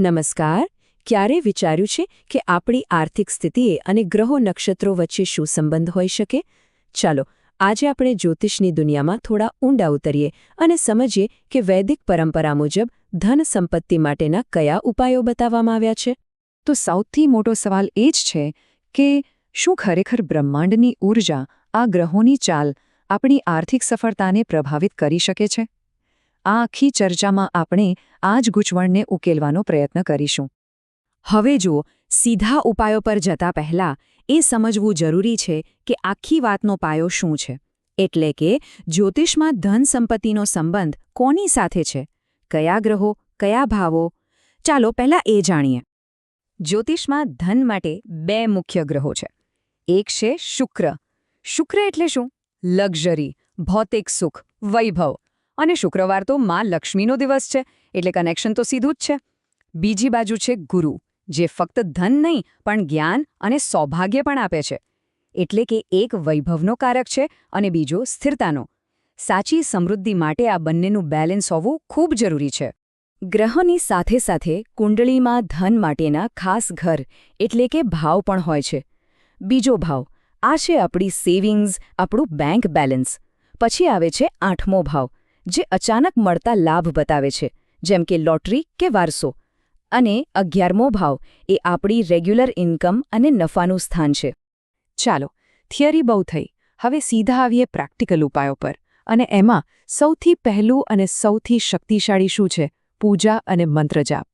નમસ્કાર. ક્યારે વિચાર્યું છે કે આપણી આર્થિક સ્થિતિએ અને ગ્રહો નક્ષત્રો વચ્ચે શું સંબંધ હોઈ શકે? ચાલો આજે આપણે જ્યોતિષની દુનિયામાં થોડા ઊંડા ઉતરીએ અને સમજીએ કે વૈદિક પરંપરા મુજબ ધન સંપત્તિ માટેના કયા ઉપાયો બતાવવામાં આવ્યા છે. તો સૌથી મોટો સવાલ એ જ છે કે શું ખરેખર બ્રહ્માંડની ઊર્જા આ ગ્રહોની ચાલ આપણી આર્થિક સફળતાને પ્રભાવિત કરી શકે છે? આ આખી ચર્ચામાં આપણે આ જ ગૂંચવણને ઉકેલવાનો પ્રયત્ન કરીશું. હવે જુઓ, સીધા ઉપાયો પર જતા પહેલા એ સમજવું જરૂરી છે કે આખી વાતનો પાયો શું છે. એટલે કે જ્યોતિષમાં ધન સંપત્તિનો સંબંધ કોની સાથે છે, કયા ગ્રહો, કયા ભાવો? ચાલો પહેલા એ જાણીએ. જ્યોતિષમાં ધન માટે બે મુખ્ય ગ્રહો છે. એક છે શુક્ર. શુક્ર એટલે શું? લક્ઝરી, ભૌતિક સુખ, વૈભવ. અને શુક્રવાર તો માં લક્ષ્મીનો દિવસ છે, એટલે કનેક્શન તો સીધું જ છે. બીજી બાજુ છે ગુરુ, જે ફક્ત ધન નહીં પણ જ્ઞાન અને સૌભાગ્ય પણ આપે છે. એટલે કે એક વૈભવનો કારક છે અને બીજો સ્થિરતાનો. સાચી સમૃદ્ધિ માટે આ બંનેનું બેલેન્સ હોવું ખૂબ જરૂરી છે. ગ્રહોની સાથે સાથે કુંડળીમાં ધન માટેના ખાસ ઘર એટલે કે ભાવ પણ હોય છે. બીજો ભાવ, આ છે આપણી સેવિંગ્સ, આપણું બેંક બેલેન્સ. પછી આવે છે 8મો ભાવ, જે અચાનક મળતા લાભ બતાવે છે, જેમ કે લોટરી કે વારસો. અને 11મો ભાવ એ આપણી રેગ્યુલર ઇન્કમ અને નફાનું સ્થાન છે. ચાલો, થિયરી બહુ થઈ. હવે સીધા આવીએ પ્રેક્ટિકલ ઉપાયો પર. અને એમાં સૌથી પહેલું અને સૌથી શક્તિશાળી શું છે? પૂજા અને મંત્ર જાપ.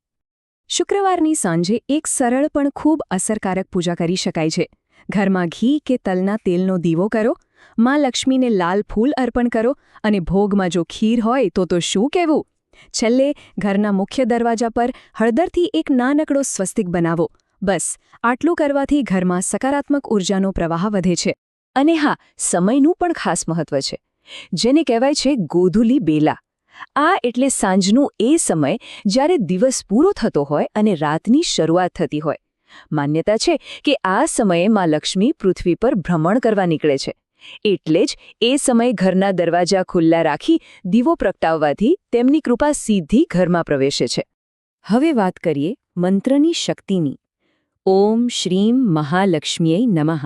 શુક્રવારની સાંજે એક સરળ પણ ખૂબ અસરકારક પૂજા કરી શકાય છે. ઘરમાં ઘી કે તલના તેલનો દીવો કરો, માં લક્ષ્મીને લાલ ફૂલ અર્પણ કરો અને ભોગમાં જો ખીર હોય તો શું કહેવું? છેલ્લે ઘરના મુખ્ય દરવાજા પર હળદરથી એક નાનકડો સ્વસ્તિક બનાવો. બસ આટલું કરવાથી ઘરમાં સકારાત્મક ઊર્જાનો પ્રવાહ વધે છે. અને હા, સમયનું પણ ખાસ મહત્વ છે, જેને કહેવાય છે ગોધુલી બેલા. આ એટલે સાંજનું એ સમય જ્યારે દિવસ પૂરો થતો હોય અને રાતની શરૂઆત થતી હોય. માન્યતા છે કે આ સમયે માં લક્ષ્મી પૃથ્વી પર ભ્રમણ કરવા નીકળે છે. એટલે જ એ સમય ઘરના દરવાજા ખુલ્લા રાખી દીવો પ્રગટાવવાથી તેમની કૃપા સીધી ઘરમાં પ્રવેશે છે. હવે વાત કરીએ મંત્રની શક્તિની. ઓમ શ્રીમ મહાલક્ષ્મીએ નમઃ.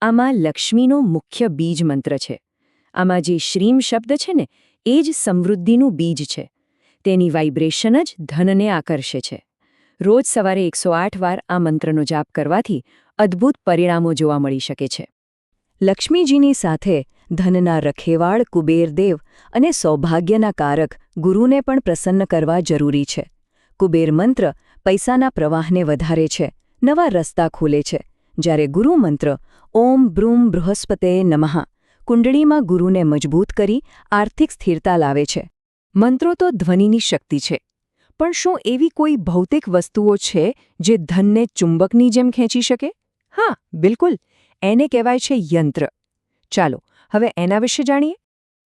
આમાં લક્ષ્મીનો મુખ્ય બીજ મંત્ર છે. આમાં જે શ્રીમ શબ્દ છે ને, એ જ સમૃદ્ધિનું બીજ છે. તેની વાઇબ્રેશન જ ધનને આકર્ષે છે. રોજ સવારે 108 વાર આ મંત્રનો જાપ કરવાથી અદ્ભુત પરિણામો જોવા મળી શકે છે. લક્ષ્મીજીની સાથે ધનના રખેવાળ કુબેરદેવ અને સૌભાગ્યના કારક ગુરુને પણ પ્રસન્ન કરવા જરૂરી છે. કુબેર મંત્ર પૈસાના પ્રવાહને વધારે છે, નવા રસ્તા ખોલે છે. જ્યારે ગુરુ મંત્ર ઓમ બ્રૂમ બૃહસ્પતે નમઃ કુંડળીમાં ગુરુને મજબૂત કરી આર્થિક સ્થિરતા લાવે છે. મંત્રો તો ધ્વનિની શક્તિ છે, પણ શું એવી કોઈ ભૌતિક વસ્તુઓ છે જે ધનને ચુંબકની જેમ ખેંચી શકે? હા, બિલકુલ. એને કહેવાય છે યંત્ર. ચાલો હવે એના વિશે જાણીએ.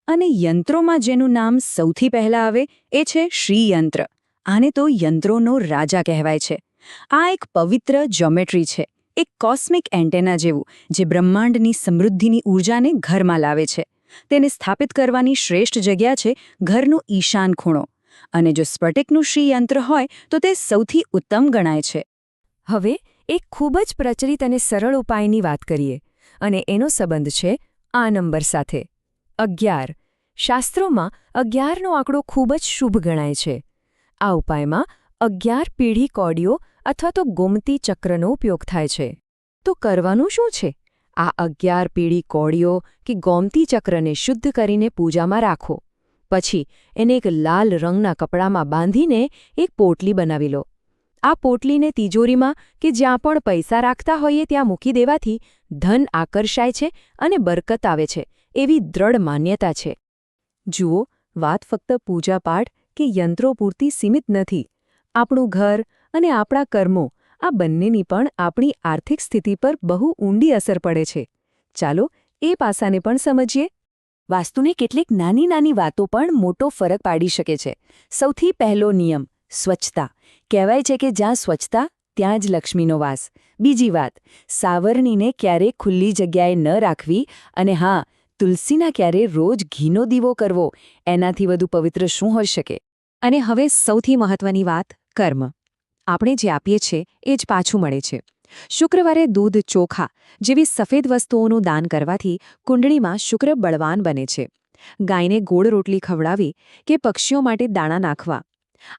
અને યંત્રોમાં જેનું નામ સૌથી પહેલાં આવે એ છે શ્રીયંત્ર. આને તો યંત્રોનો રાજા કહેવાય છે. આ એક પવિત્ર જ્યોમેટ્રી છે, એક કોસ્મિક એન્ટેના જેવું, જે બ્રહ્માંડની સમૃદ્ધિની ઊર્જાને ઘરમાં લાવે છે. તેને સ્થાપિત કરવાની શ્રેષ્ઠ જગ્યા છે ઘરનું ઈશાન ખૂણો. અને જો સ્ફટિકનું શ્રીયંત્ર હોય તો તે સૌથી ઉત્તમ ગણાય છે. હવે એક ખૂબ જ પ્રચલિત અને સરળ ઉપાયની વાત કરીએ, અને એનો સંબંધ છે આ નંબર સાથે, 11. શાસ્ત્રોમાં 11નો આંકડો ખૂબ જ શુભ ગણાય છે. આ ઉપાયમાં 11 પીળી કોડીઓ અથવા તો ગોમતી ચક્રનો ઉપયોગ થાય છે. તો કરવાનું શું છે? આ 11 પીળી કોડીઓ કે ગોમતી ચક્રને શુદ્ધ કરીને પૂજામાં રાખો. પછી એને એક લાલ રંગના કપડામાં બાંધીને એક પોટલી બનાવી લો. આ પોટલીને તિજોરીમાં કે જ્યાં પણ પૈસા રાખતા હોઈએ ત્યાં મૂકી દેવાથી ધન આકર્ષાય છે અને બરકત આવે છે, એવી દ્રઢ માન્યતા છે. જુઓ, વાત ફક્ત પૂજાપાઠ કે યંત્રો પૂરતી સીમિત નથી. આપણું ઘર અને આપણા કર્મો, આ બંનેની પણ આપણી આર્થિક સ્થિતિ પર બહુ ઊંડી અસર પડે છે. ચાલો એ પાસાને પણ સમજીએ. વાસ્તુની કેટલીક નાની નાની વાતો પણ મોટો ફરક પાડી શકે છે. સૌથી પહેલો નિયમ, સ્વચ્છતા. કહેવાય છે કે જ્યાં સ્વચ્છતા ત્યાં જ લક્ષ્મીનો વાસ. બીજી વાત, સાવરણીને ક્યારેય ખુલ્લી જગ્યાએ ન રાખવી. અને હા, તુલસીના ક્યારે રોજ ઘીનો દીવો કરવો, એનાથી વધુ પવિત્ર શું હોઈ શકે? અને હવે સૌથી મહત્વની વાત, કર્મ. આપણે જે આપીએ છીએ એ જ પાછું મળે છે. શુક્રવારે દૂધ, ચોખા જેવી સફેદ વસ્તુઓનું દાન કરવાથી કુંડળીમાં શુક્ર બળવાન બને છે. ગાયને ગોળ રોટલી ખવડાવી કે પક્ષીઓ માટે દાણા નાખવા,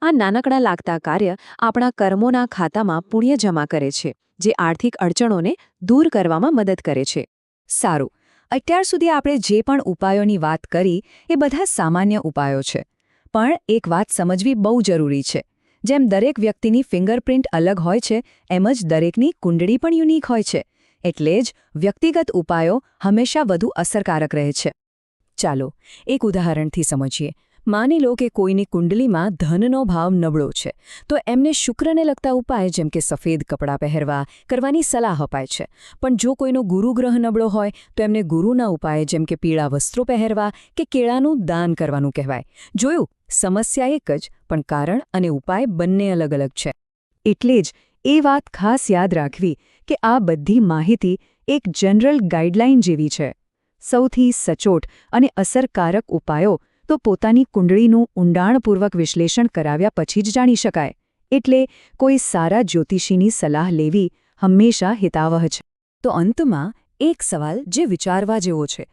આ નાનકડા લાગતા કાર્ય આપણા કર્મોના ખાતામાં પુણ્ય જમા કરે છે, જે આર્થિક અડચણોને દૂર કરવામાં મદદ કરે છે. સારું, અત્યાર સુધી આપણે જે પણ ઉપાયોની વાત કરી એ બધા સામાન્ય ઉપાયો છે. પણ એક વાત સમજવી બહુ જરૂરી છે. જેમ દરેક વ્યક્તિની ફિંગરપ્રિન્ટ અલગ હોય છે, એમ જ દરેકની કુંડળી પણ યુનિક હોય છે. એટલે જ વ્યક્તિગત ઉપાયો હંમેશા વધુ અસરકારક રહે છે. ચાલો એક ઉદાહરણથી સમજીએ. માની લો કે કોઈની કુંડલીમાં ધનનો ભાવ નબળો છે, તો એમને શુક્રને લગતા ઉપાય જેમ કે સફેદ કપડાં પહેરવા કરવાની સલાહ અપાય છે. પણ જો કોઈનો ગુરુગ્રહ નબળો હોય તો એમને ગુરુના ઉપાય જેમ કે પીળા વસ્ત્રો પહેરવા કે કેળાનું દાન કરવાનું કહેવાય. જોયું, સમસ્યા એક જ, પણ કારણ અને ઉપાય બંને અલગ અલગ છે. એટલે જ એ વાત ખાસ યાદ રાખવી કે આ બધી માહિતી એક જનરલ ગાઈડલાઈન જેવી છે. સૌથી સચોટ અને અસરકારક ઉપાયો તો પોતાની કુંડળીનું ઊંડાણપૂર્વક વિશ્લેષણ કરાવ્યા પછી જ જાણી શકાય. એટલે કોઈ સારા જ્યોતિષીની સલાહ લેવી હંમેશા હિતાવહ છે. તો અંતમાં એક સવાલ જે વિચારવા જેવો છે.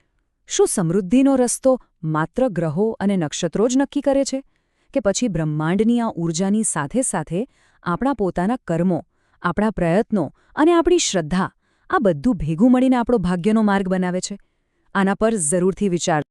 શું સમૃદ્ધિનો રસ્તો માત્ર ગ્રહો અને નક્ષત્રો જ નક્કી કરે છે? કે પછી બ્રહ્માંડની આ ઊર્જાની સાથે સાથે આપણા પોતાના કર્મો, આપણા પ્રયત્નો અને આપણી શ્રદ્ધા, આ બધું ભેગું મળીને આપણો ભાગ્યનો માર્ગ બનાવે છે? આના પર જરૂરથી વિચાર